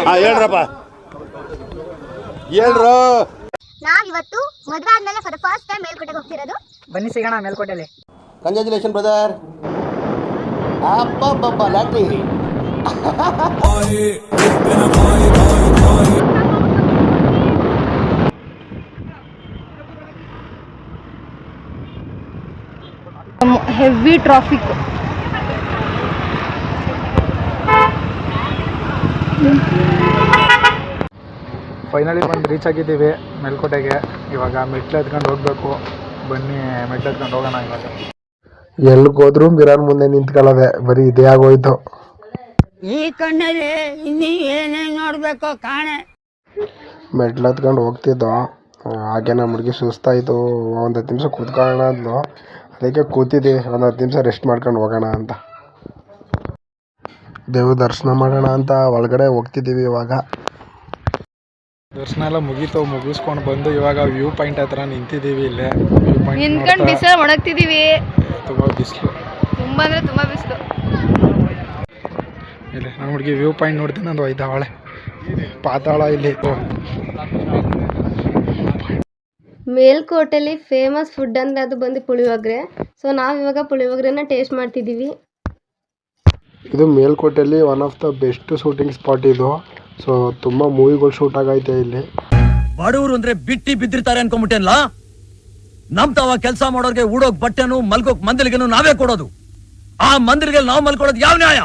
ಹೇಳ್ರಪ್ಪ ಹೇಳ್ರು. ನಾವಿವತ್ತು ಮದುವೆ ಆದ್ಮೇಲೆ ಫಾರ್ ದ ಫಸ್ಟ್ ಟೈಮ್ ಮೇಲ್ಕೋಟೆಗೆ ಹೋಗ್ತಿರೋದು. ಬನ್ನಿ ಸಿಗೋಣ ಮೇಲ್ಕೋಟೆಲಿ. Congratulation brother. ಅಬ್ಬಬ್ಬಬ್ಬ ಲಾಟ್ರಿ. Heavy traffic. ಫೈನಲಿ ಬಂದು ರೀಚ್ ಆಗಿದ್ದೀವಿ ಮೇಲ್ಕೋಟೆಗೆ. ಇವಾಗ ಮೆಟ್ಲು ಎತ್ಕೊಂಡು ಹೋಗ್ಬೇಕು. ಬನ್ನಿ ಮೆಟ್ಲು ಎತ್ಕೊಂಡು ಹೋಗೋಣ. ಇವಾಗ ಎಲ್ಲಿಗೋದ್ರೂ ಮಿರಾನ್ ಮುಂದೆ ನಿಂತ್ಕೊಳ್ಳೋದೆ, ಬರೀ ಇದೇ ಆಗೋಯ್ತು. ಈ ಕಣ್ಣಲ್ಲಿ ಇನ್ನೀ ಏನೇನು ನೋಡ್ಬೇಕೋ ಕಾಣೆ. ಮೆಟ್ಲು ಎತ್ಕೊಂಡು ಹೋಗ್ತಿದ್ದೋ, ಹಾಗೆ ನಮ್ಮ ಹುಡುಗಿ ಸುಸ್ತಾಯಿತು. ಒಂದು 10 ನಿಮಿಷ ಕೂತ್ಕೊಳ್ಳೋಣ ಅಂದ್ಲು, ಅದಕ್ಕೆ ಕೂತಿದ್ದೀವಿ. ಒಂದು 10 ನಿಮಿಷ ರೆಸ್ಟ್ ಮಾಡ್ಕೊಂಡು ಹೋಗೋಣ ಅಂತ, ದೇವ್ರ ದರ್ಶನ ಮಾಡೋಣ ಅಂತ ಒಳಗಡೆ ಹೋಗ್ತಿದ್ದೀವಿ. ಇವಾಗ ದರ್ಶನ ಎಲ್ಲ ಮುಗಿಸ್ಕೊಂಡು ಬಂದು ಇವಾಗ ವ್ಯೂ ಪಾಯಿಂಟ್ ಹತ್ರ ನಿಂತಿದ್ದೀವಿ. ಇಲ್ಲೇ ವ್ಯೂ ಪಾಯಿಂಟ್ ನಿಂತ್ಕೊಂಡು ಬಿಸಿಲು ಒಣಗ್ತಿದೀವಿ. ತುಂಬ ಬಿಸಿಲು, ತುಂಬಾ ಅಂದ್ರೆ ತುಂಬಾ ಬಿಸಿಲು. ಇಲ್ಲಿ ನಮ್ಮ ಹುಡುಗಿ ವ್ಯೂ ಪಾಯಿಂಟ್ ನೋಡ್ತೀನಿ ಅದು ಇದ್ದಾವಳೆ ಪಾತಾಳ ಇಲ್ಲಿ. ಮೇಲ್ಕೋಟೆಲಿ ಫೇಮಸ್ ಫುಡ್ ಅಂದರೆ ಅದು ಬಂದು ಪುಳಿಯೋಗರೆ. ಸೊ ನಾವು ಇವಾಗ ಪುಳಿಯೋಗರೆನ ಟೇಸ್ಟ್ ಮಾಡ್ತಿದ್ದೀವಿ. ಇದು ಮೇಲ್ಕೋಟೆಯಲ್ಲಿ one of the best shooting spot ಇದು. ಸೊ ತುಂಬ ಮೂವಿಗಳು ಶೂಟ್ ಆಗೈತೆ ಇಲ್ಲಿ. ಬಡವರು ಅಂದ್ರೆ ಬಿಟ್ಟಿ ಬಿದ್ದಿರ್ತಾರೆ ಅನ್ಕೊಂಬಿಟ್ಟೆಲ್ಲ. ನಮ್ ತಾವ ಕೆಲಸ ಮಾಡೋರ್ಗೆ ಉಡೋಕ್ ಬಟ್ಟೆನು ಮಲ್ಗೋಕ್ ಮಂದಿರಿಗೆನು ನಾವೇ ಕೊಡೋದು. ಆ ಮಂದಿರಿಗೆ ನಾವು ಮಲ್ಕೊಳ್ಳೋದು ಯಾವ ನ್ಯಾಯ?